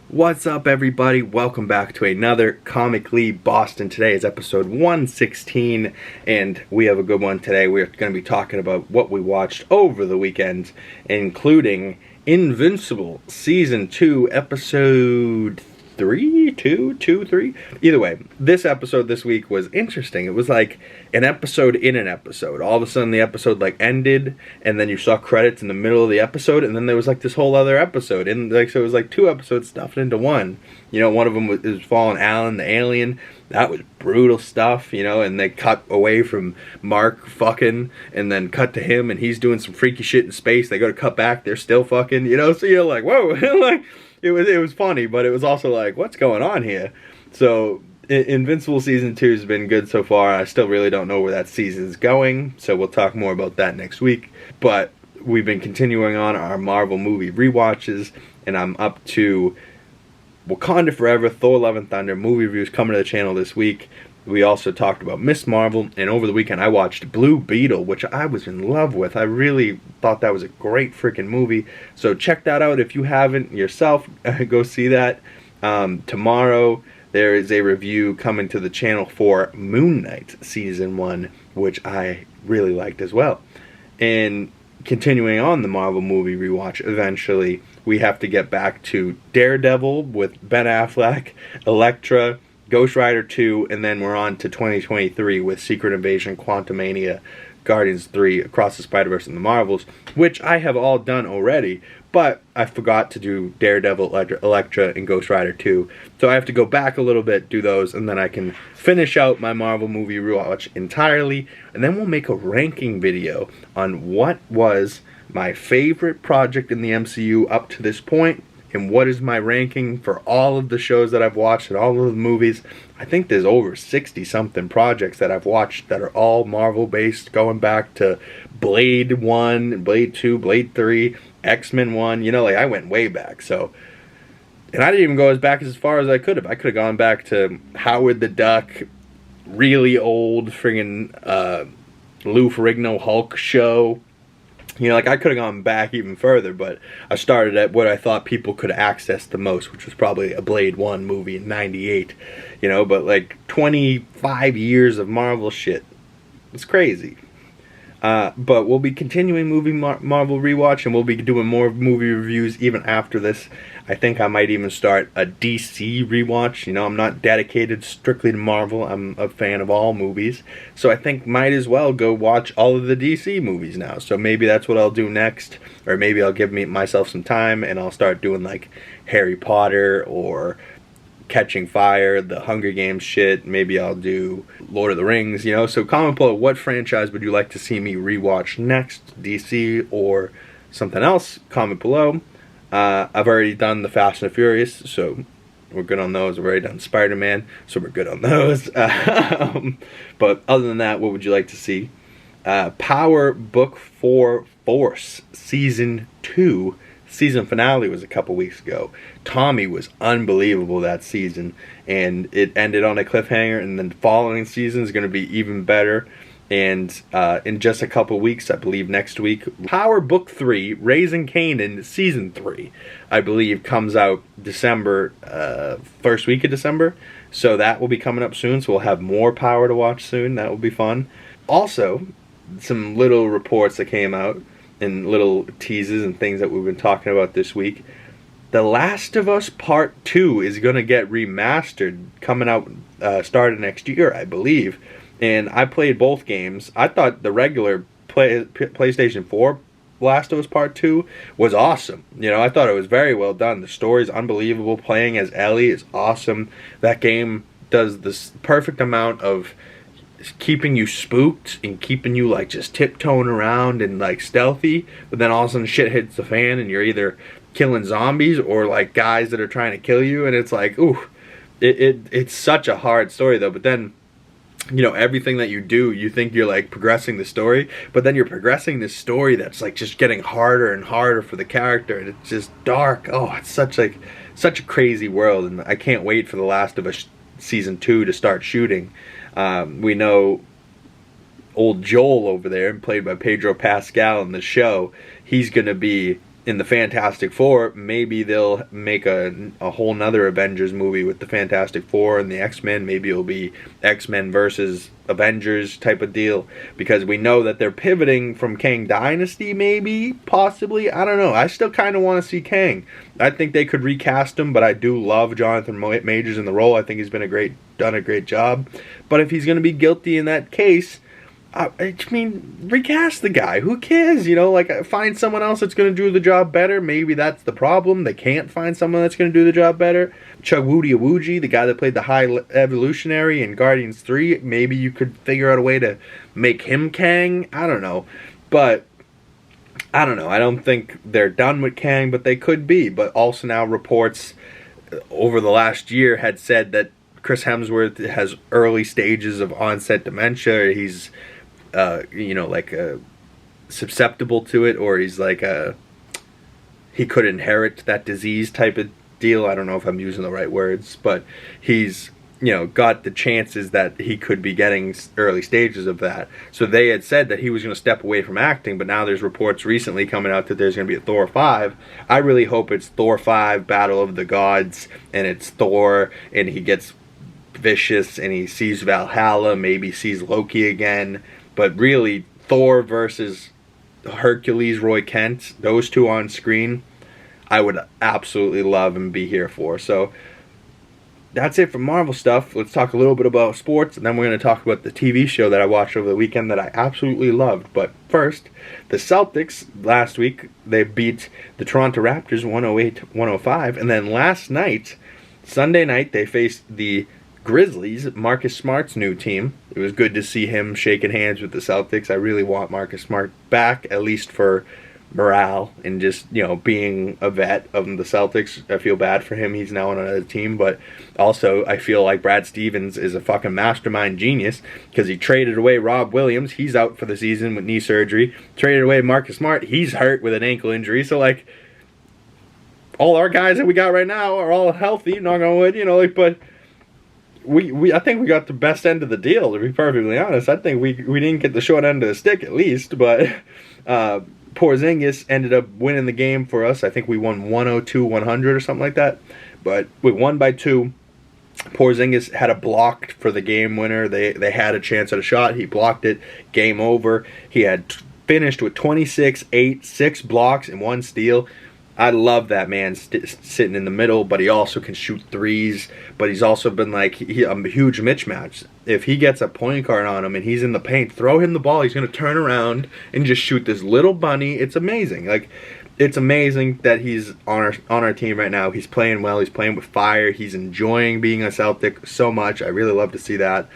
What's up, everybody? Welcome back to another Comically Boston. Today is episode 116, and we have a good one today. We're going to be talking about what we watched over the weekend, including Invincible Season 2, Episode 3? 3? Either way, this episode this week was interesting. It was like an episode in an episode. All of a sudden the episode like ended, and then you saw credits in the middle of the episode, and then there was like this whole other episode. And like, so it was like two episodes stuffed into one. You know, one of them was Fallen Alan, the alien. That was brutal stuff, you know, and they cut away from Mark fucking, and then cut to him, and he's doing some freaky shit in space. They go to cut back, they're still fucking, you know, so you're like, whoa, like, it was funny, but it was also like, what's going on here? So, Invincible Season 2 has been good so far. I still really don't know where that season's going, so we'll talk more about that next week. But we've been continuing on our Marvel movie rewatches, and I'm up to Wakanda Forever, Thor Love and Thunder movie reviews coming to the channel this week. We also talked about Miss Marvel, and over the weekend I watched Blue Beetle, which I was in love with. I really thought that was a great freaking movie. So check that out if you haven't yourself. Go see that. Tomorrow there is a review coming to the channel for Moon Knight Season 1, which I really liked as well. And continuing on the Marvel movie rewatch, eventually we have to get back to Daredevil with Ben Affleck, Elektra, Ghost Rider 2, and then we're on to 2023 with Secret Invasion, Quantumania, Guardians 3, Across the Spider-Verse, and the Marvels, which I have all done already, but I forgot to do Daredevil, Elektra, and Ghost Rider 2, so I have to go back a little bit, do those, and then I can finish out my Marvel movie rewatch entirely, and then we'll make a ranking video on what was my favorite project in the MCU up to this point, and what is my ranking for all of the shows that I've watched and all of the movies. I think there's over 60-something projects that I've watched that are all Marvel-based, going back to Blade 1, Blade 2, Blade 3, X-Men 1. You know, like, I went way back, so. And I didn't even go as back as far as I could have. I could have gone back to Howard the Duck, really old friggin' Lou Ferrigno Hulk show. You know, like, I could have gone back even further, but I started at what I thought people could access the most, which was probably a Blade 1 movie in '98. You know, but like 25 years of Marvel shit. It's crazy. But we'll be continuing Marvel rewatch, and we'll be doing more movie reviews even after this. I think I might even start a DC rewatch. You know, I'm not dedicated strictly to Marvel. I'm a fan of all movies. So I think might as well go watch all of the DC movies now. So maybe that's what I'll do next. Or maybe I'll give myself some time and I'll start doing like Harry Potter or Catching Fire, the Hunger Games shit. Maybe I'll do Lord of the Rings, you know. So comment below, what franchise would you like to see me rewatch next? DC or something else? Comment below. I've already done the Fast and the Furious, so we're good on those. I've already done Spider-Man, so we're good on those. But other than that, what would you like to see? Power Book 4 Force Season 2. Season finale was a couple weeks ago. Tommy was unbelievable that season, and it ended on a cliffhanger, and then the following season is going to be even better. And in just a couple weeks, I believe next week, Power Book 3, Raising Kanan, Season 3, I believe comes out December, first week of December. So that will be coming up soon, so we'll have more Power to watch soon. That will be fun. Also, some little reports that came out, and little teases and things that we've been talking about this week. The Last of Us Part 2 is going to get remastered, coming out starting next year, I believe. And I played both games. I thought the regular PlayStation 4 Last of Us Part 2 was awesome. You know, I thought it was very well done. The story's unbelievable. Playing as Ellie is awesome. That game does this perfect amount of keeping you spooked and keeping you like just tiptoeing around and like stealthy, but then all of a sudden shit hits the fan and you're either killing zombies or like guys that are trying to kill you, and it's like, ooh, it's such a hard story though. But then, you know, everything that you do, you think you're like progressing the story, but then you're progressing this story that's like just getting harder and harder for the character, and it's just dark. Oh, it's such a crazy world, and I can't wait for The Last of Us Season 2 to start shooting. We know old Joel over there, played by Pedro Pascal in the show, he's going to be in the Fantastic Four, maybe they'll make a whole nother Avengers movie with the Fantastic Four and the X-Men. Maybe it'll be X-Men versus Avengers type of deal, because we know that they're pivoting from Kang Dynasty, maybe, possibly. I don't know. I still kind of want to see Kang. I think they could recast him, but I do love Jonathan Majors in the role. I think he's been done a great job. But if he's going to be guilty in that case, I mean, recast the guy. Who cares? You know, like, find someone else that's going to do the job better. Maybe that's the problem. They can't find someone that's going to do the job better. Chugwoody Awuji, the guy that played the High Evolutionary in Guardians 3, maybe you could figure out a way to make him Kang. I don't know. But, I don't know. I don't think they're done with Kang, but they could be. But also now reports over the last year had said that Chris Hemsworth has early stages of onset dementia. He's susceptible to it, or he's he could inherit that disease type of deal. I don't know if I'm using the right words, but he's, got the chances that he could be getting early stages of that. So they had said that he was going to step away from acting, but now there's reports recently coming out that there's going to be a Thor 5. I really hope it's Thor 5, Battle of the Gods, and it's Thor, and he gets vicious, and he sees Valhalla, maybe sees Loki again. But really, Thor versus Hercules, Roy Kent, those two on screen, I would absolutely love and be here for. So, that's it for Marvel stuff. Let's talk a little bit about sports, and then we're going to talk about the TV show that I watched over the weekend that I absolutely loved. But first, the Celtics, last week, they beat the Toronto Raptors 108-105. And then last night, Sunday night, they faced the Grizzlies, Marcus Smart's new team. It was good to see him shaking hands with the Celtics. I really want Marcus Smart back, at least for morale and just, being a vet of the Celtics. I feel bad for him. He's now on another team, but also I feel like Brad Stevens is a fucking mastermind genius, because he traded away Rob Williams. He's out for the season with knee surgery. Traded away Marcus Smart. He's hurt with an ankle injury. So, all our guys that we got right now are all healthy, knock on wood, but I think we got the best end of the deal, to be perfectly honest. I think we didn't get the short end of the stick, at least, but Porzingis ended up winning the game for us. I think we won 102-100 or something like that, but we won by 2. Porzingis had a block for the game winner. They had a chance at a shot. He blocked it. Game over. He had finished with 26, 8, 6 blocks, and 1 steal. I love that man sitting in the middle, but he also can shoot threes. But he's also been a huge mismatch. If he gets a point guard on him and he's in the paint, throw him the ball. He's going to turn around and just shoot this little bunny. It's amazing. It's amazing that he's on our team right now. He's playing well. He's playing with fire. He's enjoying being a Celtic so much. I really love to see that.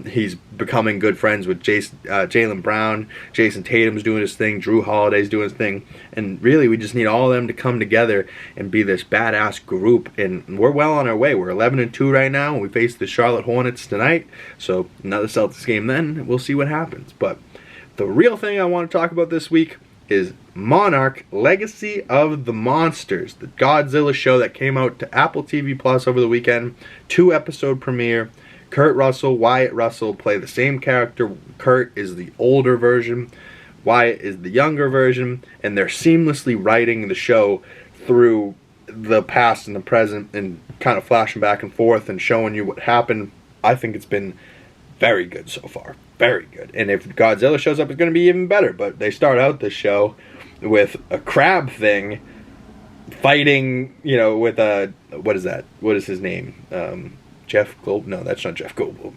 He's becoming good friends with Jaylen Brown. Jason Tatum's doing his thing. Drew Holiday's doing his thing. And really, we just need all of them to come together and be this badass group. And we're well on our way. We're 11-2 right now. And we face the Charlotte Hornets tonight. So another Celtics game then. We'll see what happens. But the real thing I want to talk about this week is Monarch, Legacy of the Monsters, the Godzilla show that came out to Apple TV Plus over the weekend. 2-episode premiere. Kurt Russell, Wyatt Russell play the same character. Kurt is the older version. Wyatt is the younger version. And they're seamlessly writing the show through the past and the present and kind of flashing back and forth and showing you what happened. I think it's been very good so far. Very good. And if Godzilla shows up, it's going to be even better. But they start out the show with a crab thing fighting, with a... What is that? What is his name? Jeff Goldblum? No, that's not Jeff Goldblum.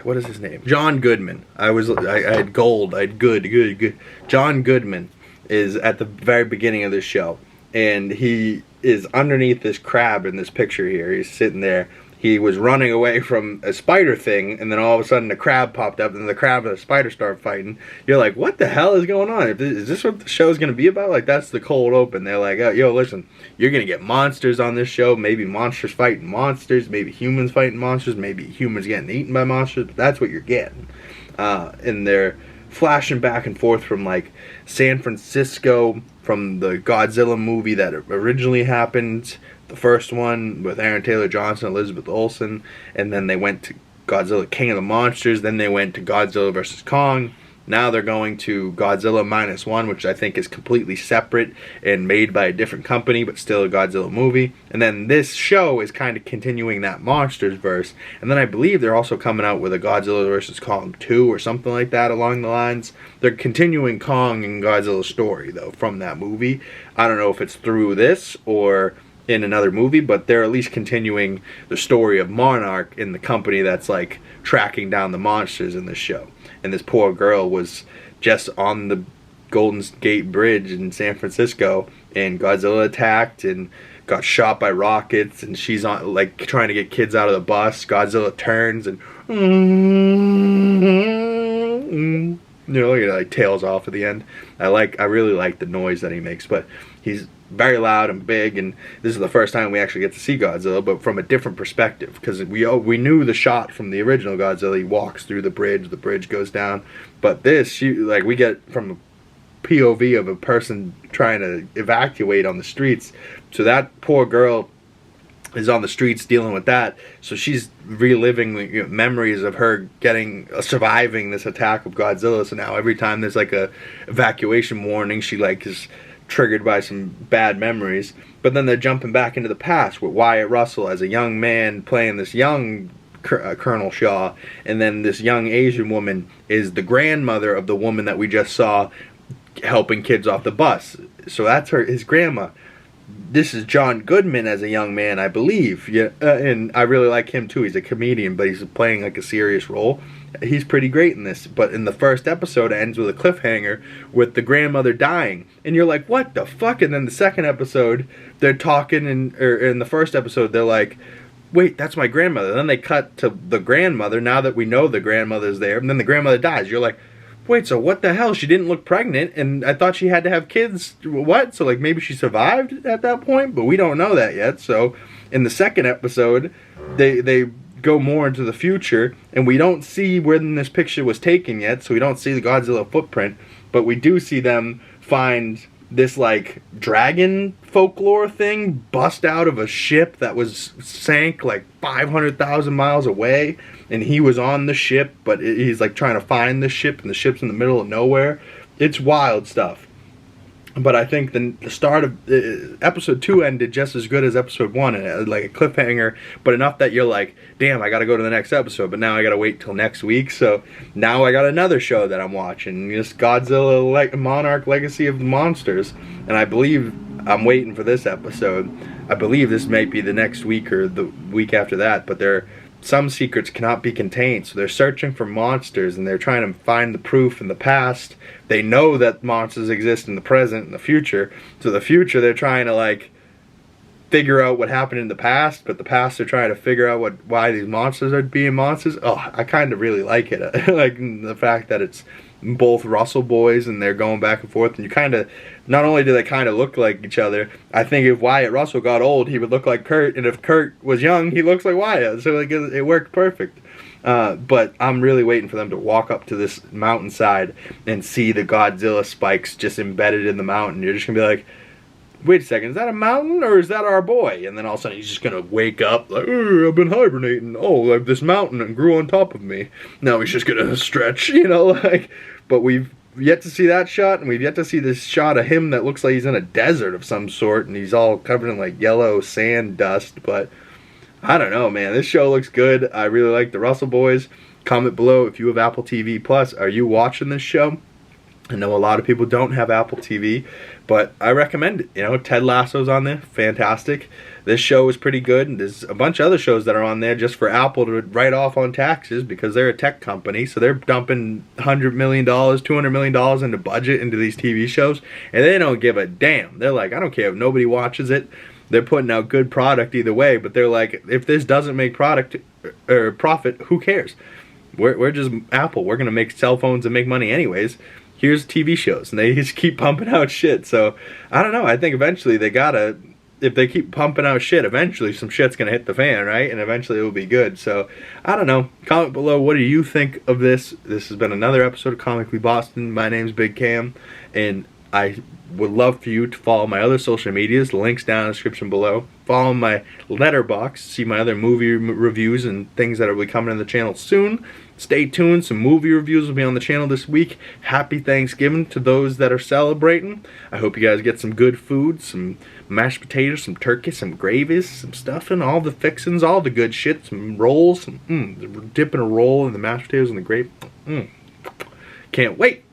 What is his name? John Goodman. I had gold. I had good. John Goodman is at the very beginning of this show. And he is underneath this crab in this picture here. He's sitting there. He was running away from a spider thing, and then all of a sudden the crab popped up, and the crab and the spider start fighting. You're like, what the hell is going on? Is this what the show is going to be about? That's the cold open. They're like, yo, listen, you're going to get monsters on this show. Maybe monsters fighting monsters. Maybe humans fighting monsters. Maybe humans getting eaten by monsters. But that's what you're getting. And they're flashing back and forth from, San Francisco, from the Godzilla movie that originally happened, the first one with Aaron Taylor Johnson, Elizabeth Olsen, and then they went to Godzilla King of the Monsters, then they went to Godzilla vs. Kong, Now they're going to Godzilla -1, which I think is completely separate and made by a different company, but still a Godzilla movie. And then this show is kind of continuing that Monsters verse. And then I believe they're also coming out with a Godzilla vs. Kong 2 or something like that along the lines. They're continuing Kong and Godzilla's story, though, from that movie. I don't know if it's through this or in another movie, but they're at least continuing the story of Monarch in the company that's like tracking down the monsters in this show. And this poor girl was just on the Golden Gate Bridge in San Francisco, and Godzilla attacked and got shot by rockets, and she's on like trying to get kids out of the bus. Godzilla turns and you know, he like tails off at the end. I really like the noise that he makes, but he's very loud and big, and this is the first time we actually get to see Godzilla, but from a different perspective, because we knew the shot from the original Godzilla. He walks through the bridge goes down, but this, we get from a POV of a person trying to evacuate on the streets. So that poor girl is on the streets dealing with that, so she's reliving memories of her surviving this attack of Godzilla. So now every time there's like a evacuation warning, she like is triggered by some bad memories. But then they're jumping back into the past with Wyatt Russell as a young man playing this young Colonel Shaw, and then this young Asian woman is the grandmother of the woman that we just saw helping kids off the bus. So that's his grandma. This is John Goodman as a young man, I believe. Yeah, and I really like him too. He's a comedian, but he's playing like a serious role. He's pretty great in this. But in the first episode, it ends with a cliffhanger with the grandmother dying, and you're like, what the fuck? And then the second episode, they're talking, or in the first episode, they're like, wait, that's my grandmother. Then they cut to the grandmother. Now that we know the grandmother's there, and then the grandmother dies. You're like, wait, so what the hell? She didn't look pregnant, and I thought she had to have kids. What? So, like, maybe she survived at that point? But we don't know that yet. So, in the second episode, they go more into the future, and we don't see when this picture was taken yet, so we don't see the Godzilla footprint, but we do see them find this, like, dragon folklore thing bust out of a ship that was sank, like, 500,000 miles away, and he was on the ship, but he's like trying to find the ship, and the ship's in the middle of nowhere. It's wild stuff. But I think the start of episode 2 ended just as good as episode 1, and it had like a cliffhanger, but enough that you're like, damn, I gotta go to the next episode, but now I gotta wait till next week. So now I got another show that I'm watching, just Godzilla Monarch Legacy of the Monsters, and I believe I'm waiting for this episode. I believe this might be the next week or the week after that, but some secrets cannot be contained, so they're searching for monsters, and they're trying to find the proof in the past. They know that monsters exist in the present and the future, so the future they're trying to like figure out what happened in the past, but the past they're trying to figure out why these monsters are being monsters. Oh, I kind of really like it. Like the fact that it's both Russell boys and they're going back and forth, and you kind of, not only do they kind of look like each other, I think if Wyatt Russell got old, he would look like Kurt, and if Kurt was young, he looks like Wyatt, so like it worked perfect. But I'm really waiting for them to walk up to this mountainside and see the Godzilla spikes just embedded in the mountain. You're just gonna be like, wait a second, is that a mountain or is that our boy? And then all of a sudden he's just gonna wake up like, I've been hibernating. Oh, like this mountain grew on top of me. Now he's just gonna stretch, you know, like. But we've yet to see that shot, and we've yet to see this shot of him that looks like he's in a desert of some sort, and he's all covered in like yellow sand dust. But I don't know, man. This show looks good. I really like the Russell boys. Comment below if you have Apple TV Plus. Are you watching this show? I know a lot of people don't have Apple TV, but I recommend it. You know, Ted Lasso's on there, fantastic. This show is pretty good, and there's a bunch of other shows that are on there just for Apple to write off on taxes because they're a tech company, so they're dumping $100 million, $200 million into budget into these TV shows, and they don't give a damn. They're like, I don't care if nobody watches it. They're putting out good product either way, but they're like, if this doesn't make product or profit, who cares? We're just Apple. We're going to make cell phones and make money anyways. Here's TV shows, and they just keep pumping out shit. So, I don't know. I think eventually they gotta, if they keep pumping out shit, eventually some shit's gonna hit the fan, right? And eventually it will be good. So, I don't know. Comment below, what do you think of this? This has been another episode of Comically Boston. My name's Big Cam, and I would love for you to follow my other social medias. The link's down in the description below. follow my Letterboxd, see my other movie reviews and things that will be coming on the channel soon. Stay tuned, some movie reviews will be on the channel this week. Happy Thanksgiving to those that are celebrating. I hope you guys get some good food, some mashed potatoes, some turkey, some gravies, some stuffing, all the fixings, all the good shit, some rolls, dipping a roll in the mashed potatoes and the gravy. Can't wait.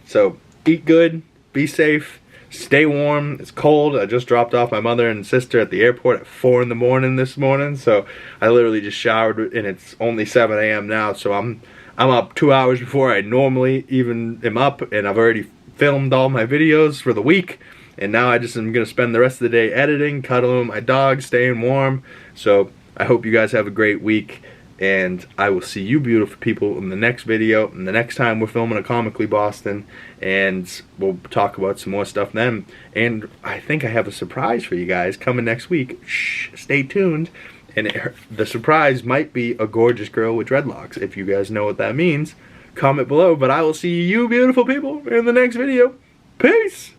So eat good, be safe, stay warm. It's cold. I just dropped off my mother and sister at the airport at 4 in the morning this morning, so I literally just showered and it's only 7 a.m. now, so I'm up 2 hours before I normally even am up, and I've already filmed all my videos for the week, and now I just am going to spend the rest of the day editing, cuddling with my dog, staying warm. So I hope you guys have a great week, and I will see you beautiful people in the next video, and the next time we're filming a Comically Boston, and we'll talk about some more stuff then. And I think I have a surprise for you guys coming next week. Shh, stay tuned. And the surprise might be a gorgeous girl with dreadlocks. If you guys know what that means, comment below. But I will see you beautiful people in the next video. Peace!